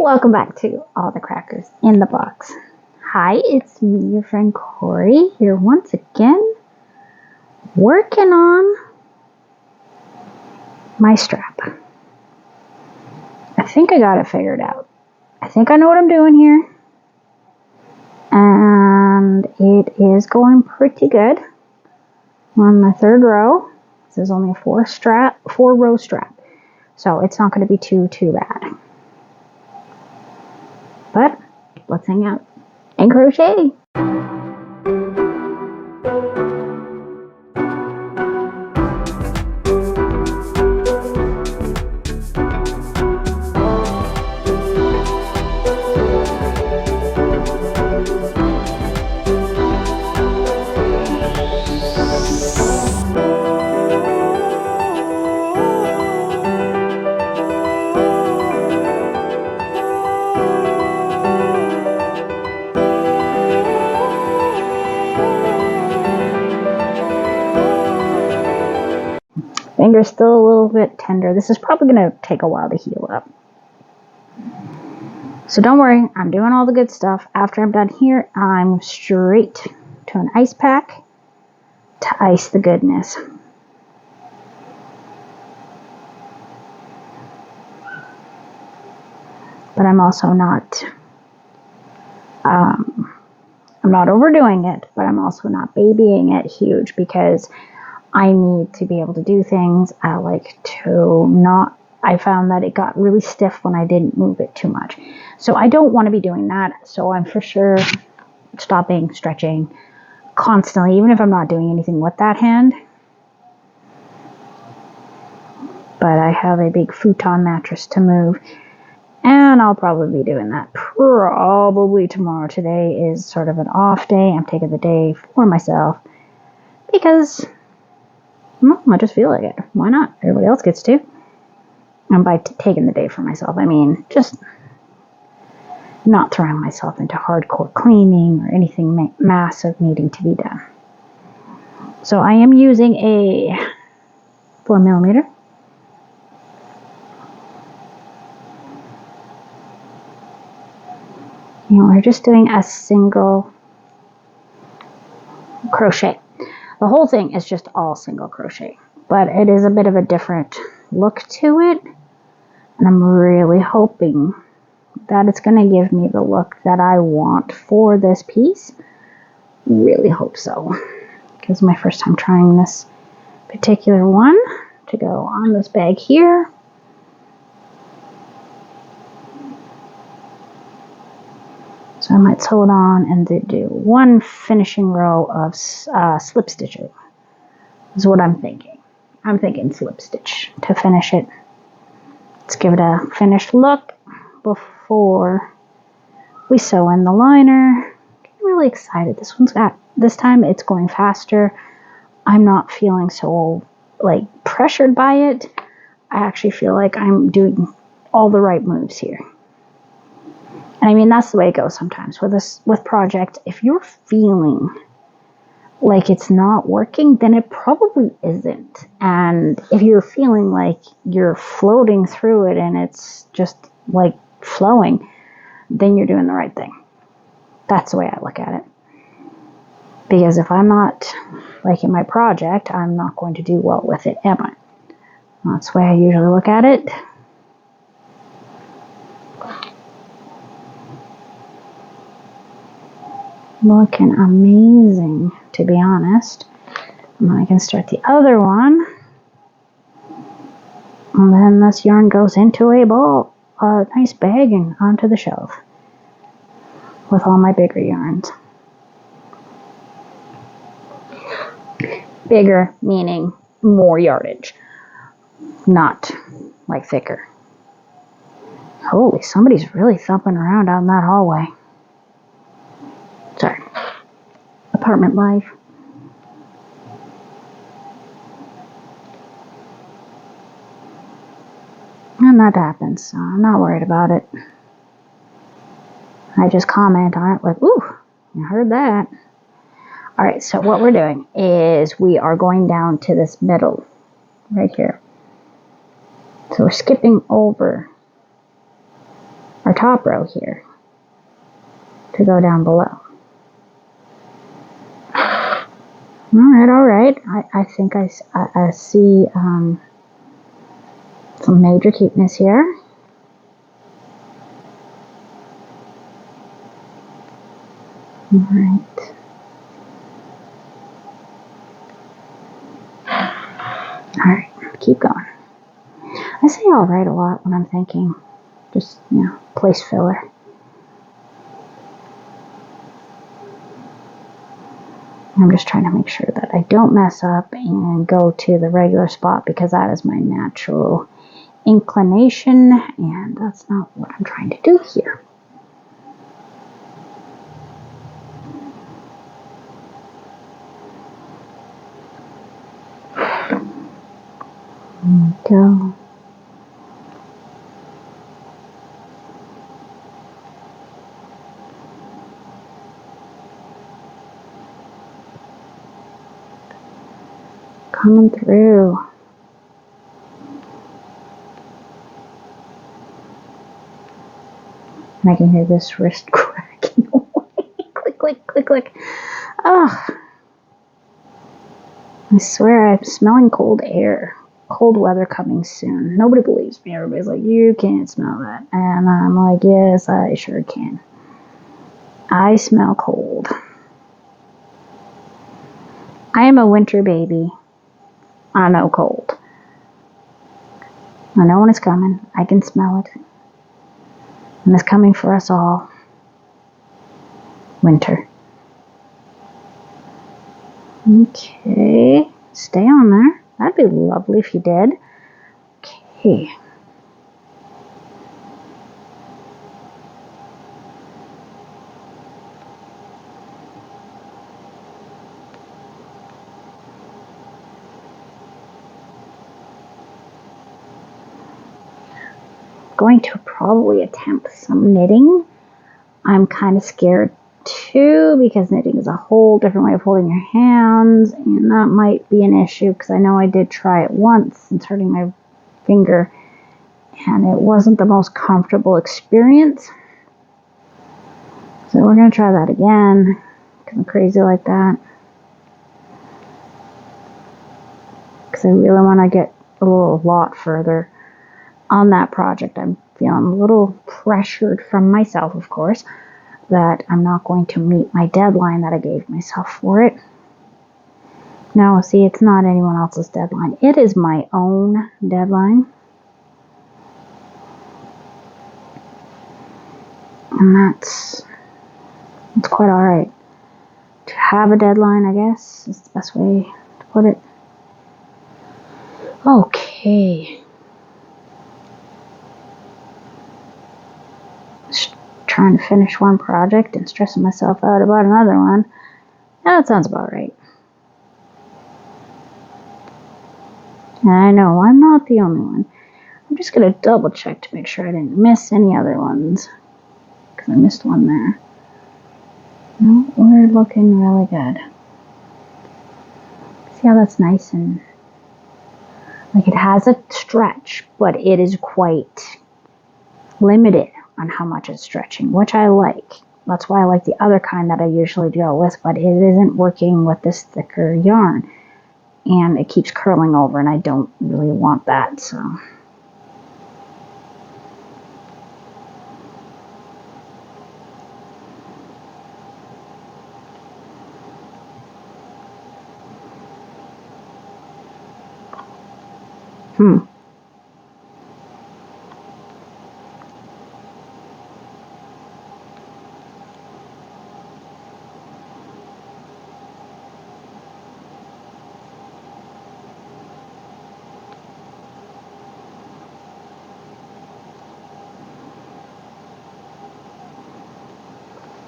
Welcome back to All the Crackers in the Box. Hi, it's me, your friend Corey, here once again, working on my strap. I think I got it figured out. I think I know what I'm doing here. And it is going pretty good. I'm on my third row. This is only a four row strap. So it's not going to be too bad. But let's hang out and crochet. Finger's still a little bit tender. This is probably going to take a while to heal up. So don't worry, I'm doing all the good stuff. After I'm done here, I'm straight to an ice pack to ice the goodness. But I'm also not, I'm not overdoing it, but I'm also not babying it huge because I need to be able to do things. I found that it got really stiff when I didn't move it too much. So I don't want to be doing that. So I'm for sure stopping, stretching constantly, even if I'm not doing anything with that hand. But I have a big futon mattress to move. And I'll probably be doing that probably tomorrow. Today is sort of an off day. I'm taking the day for myself because I just feel like it. Why not? Everybody else gets to. And by taking the day for myself, I mean just not throwing myself into hardcore cleaning or anything massive needing to be done. So I am using a 4mm. And we're just doing a single crochet. The whole thing is just all single crochet, but it is a bit of a different look to it. And I'm really hoping that it's going to give me the look that I want for this piece. Really hope so. Because it's my first time trying this particular one to go on this bag here. So I might sew it on and do one finishing row of slip stitching. Is what I'm thinking. I'm thinking slip stitch to finish it. Let's give it a finished look before we sew in the liner. I'm really excited. This time it's going faster. I'm not feeling so pressured by it. I actually feel like I'm doing all the right moves here. And I mean, that's the way it goes sometimes with project. If you're feeling like it's not working, then it probably isn't. And if you're feeling like you're floating through it and it's just like flowing, then you're doing the right thing. That's the way I look at it. Because if I'm not liking my project, I'm not going to do well with it, am I? That's the way I usually look at it. Looking amazing, to be honest. And then I can start the other one. And then this yarn goes into a nice bag and onto the shelf with all my bigger yarns. Bigger meaning more yardage, not like thicker. Holy, somebody's really thumping around out in that hallway. Sorry. Apartment life. And that happens, so I'm not worried about it. I just comment on it like, ooh, I heard that. Alright, so what we're doing is we are going down to this middle right here. So we're skipping over our top row here to go down below. All right. I think I see some major cuteness here. All right. All right, keep going. I say all right a lot when I'm thinking. Just, place filler. I'm just trying to make sure that I don't mess up and go to the regular spot because that is my natural inclination, and that's not what I'm trying to do here. There we go. Coming through. And I can hear this wrist cracking away. Click, click, click, click. Oh, I swear I'm smelling cold air. Cold weather coming soon. Nobody believes me. Everybody's like, you can't smell that. And I'm like, yes, I sure can. I smell cold. I am a winter baby. I know cold. I know when it's coming. I can smell it. And it's coming for us all. Winter. Okay. Stay on there. That'd be lovely if you did. Okay. Going to probably attempt some knitting. I'm kind of scared too because knitting is a whole different way of holding your hands, and that might be an issue because I know I did try it once and hurting my finger, and it wasn't the most comfortable experience. So we're going to try that again because I'm crazy like that. Because I really want to get a lot further on that project. I'm feeling a little pressured from myself, of course, that I'm not going to meet my deadline that I gave myself for it. No, see, it's not anyone else's deadline. It is my own deadline. And that's quite alright. To have a deadline, I guess, is the best way to put it. Okay. Just trying to finish one project and stressing myself out about another one. Yeah, that sounds about right. And I know I'm not the only one. I'm just going to double check to make sure I didn't miss any other ones. Because I missed one there. No, we're looking really good. See how that's nice and like it has a stretch, but it is quite limited on how much it's stretching, which I like. That's why I like the other kind that I usually go with, but it isn't working with this thicker yarn. And it keeps curling over, and I don't really want that, so.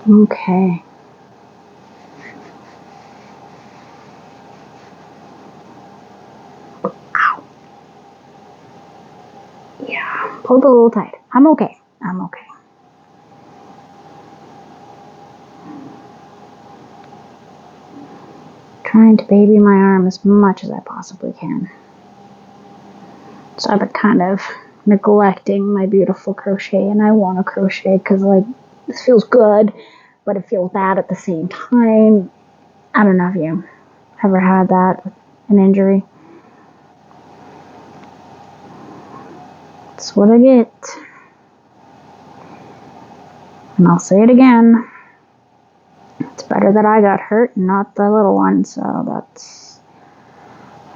Okay. Ow. Yeah, pulled a little tight. I'm okay. Trying to baby my arm as much as I possibly can. So I've been kind of neglecting my beautiful crochet, and I want to crochet because, like, this feels good, but it feels bad at the same time. I don't know if you ever had that with an injury. That's what I get. And I'll say it again. It's better that I got hurt and not the little one, so that's...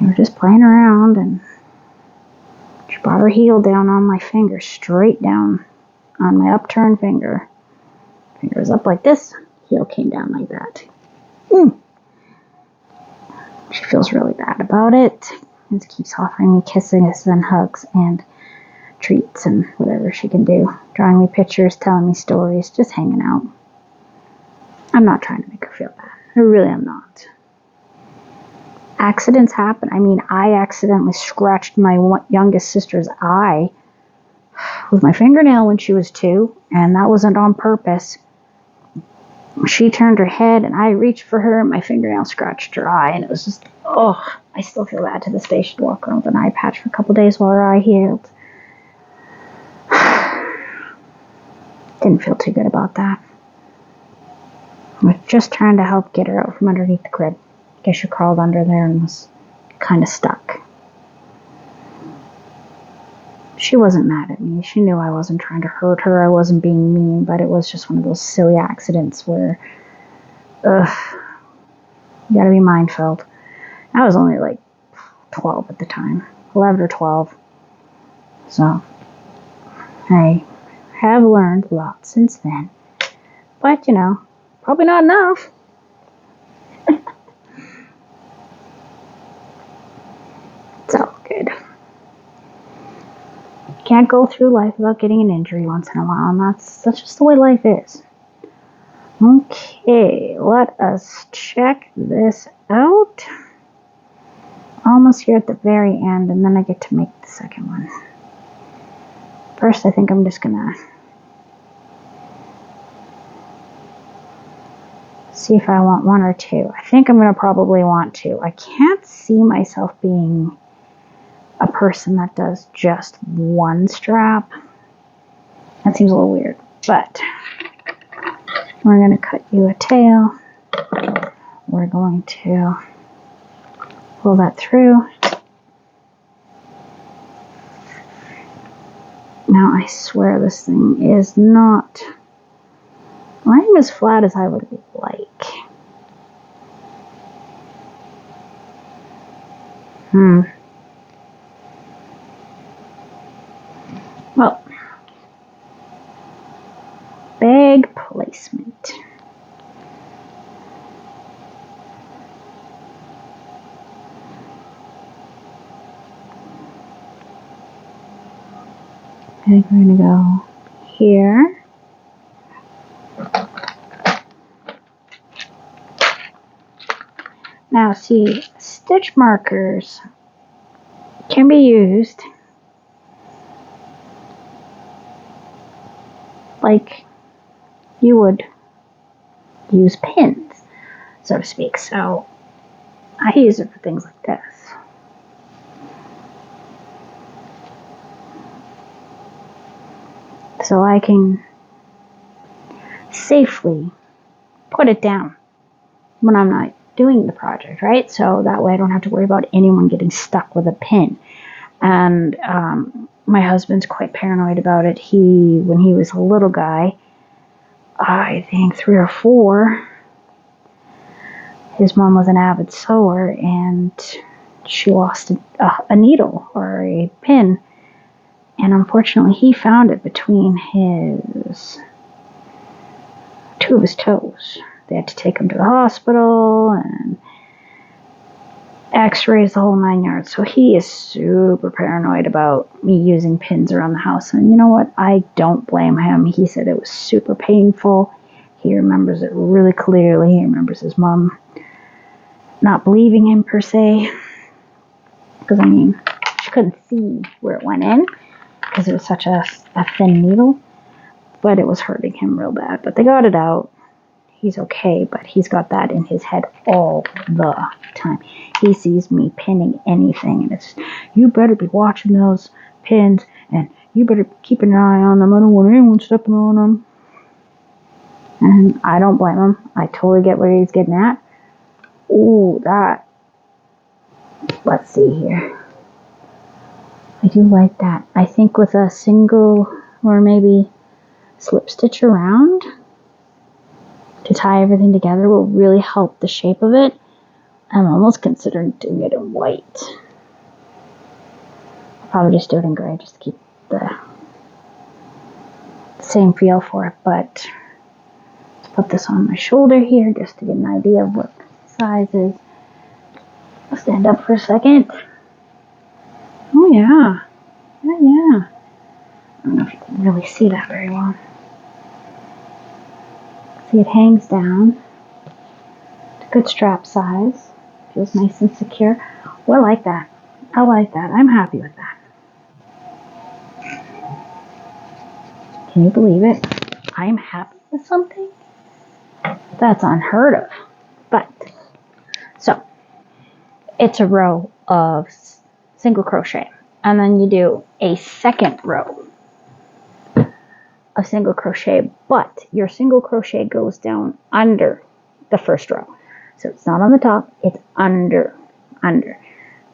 We were just playing around, and she brought her heel down on my finger, straight down on my upturned finger. Finger was up like this, heel came down like that. She feels really bad about it, and keeps offering me kisses and hugs and treats and whatever she can do. Drawing me pictures, telling me stories, just hanging out. I'm not trying to make her feel bad. I really am not. Accidents happen. I mean, I accidentally scratched my youngest sister's eye with my fingernail when she was 2, and that wasn't on purpose. She turned her head, and I reached for her, and my fingernail scratched her eye, and it was just, I still feel bad to this day. She'd walk around with an eye patch for a couple days while her eye healed. Didn't feel too good about that. I was just trying to help get her out from underneath the crib. I guess she crawled under there and was kind of stuck. She wasn't mad at me. She knew I wasn't trying to hurt her. I wasn't being mean, but it was just one of those silly accidents where, you gotta be mind-filled. I was only like 12 at the time. 11 or 12. So, I have learned a lot since then. But, probably not enough. It's all good. Can't go through life without getting an injury once in a while, and that's just the way life is. Okay, let us check this out. Almost here at the very end, and then I get to make the second one. First, I think I'm just gonna see if I want 1 or 2. I think I'm gonna probably want 2. I can't see myself being a person that does just 1 strap. That seems a little weird, but we're going to cut you a tail. We're going to pull that through. Now I swear this thing is not lying as flat as I would like. Well, bag placement. I think we're going to go here. Now, see, stitch markers can be used like you would use pins, so to speak. So I use it for things like this. So I can safely put it down when I'm not doing the project, right? So that way I don't have to worry about anyone getting stuck with a pin. And my husband's quite paranoid about it. When he was a little guy, I think 3 or 4, his mom was an avid sewer, and she lost a needle or a pin. And unfortunately, he found it between 2 of his toes. They had to take him to the hospital and x-rays, the whole 9 yards. So he is super paranoid about me using pins around the house. And you know what? I don't blame him. He said it was super painful. He remembers it really clearly. He remembers his mom not believing him per se. Because, I mean, she couldn't see where it went in because it was such a thin needle. But it was hurting him real bad. But they got it out. He's okay, but he's got that in his head all the time. He sees me pinning anything, and it's, you better be watching those pins, and you better keep an eye on them. I don't want anyone stepping on them. And I don't blame him. I totally get where he's getting at. Ooh, that. Let's see here. I do like that. I think with a single or maybe slip stitch around to tie everything together will really help the shape of it. I'm almost considering doing it in white. I'll probably just do it in gray just to keep the same feel for it. But let's put this on my shoulder here just to get an idea of what size is. I'll stand up for a second. Oh yeah. Yeah. I don't know if you can really see that very well. See, it hangs down. It's a good strap size. Feels nice and secure. Well, I like that. I like that. I'm happy with that. Can you believe it? I'm happy with something? That's unheard of. But, so, it's a row of single crochet. And then you do a second row of single crochet, but your single crochet goes down under the first row. So it's not on the top, it's under. And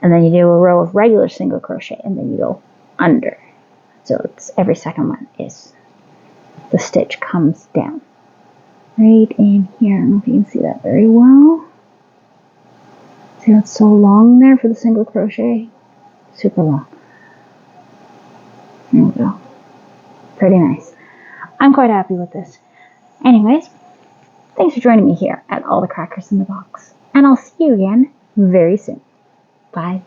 then you do a row of regular single crochet, and then you go under. So it's every second one is the stitch comes down. Right in here. I don't know if you can see that very well. See, that's so long there for the single crochet. Super long. There we go. Pretty nice. I'm quite happy with this. Anyways, thanks for joining me here at All the Crackers in the Box. And I'll see you again very soon. Bye.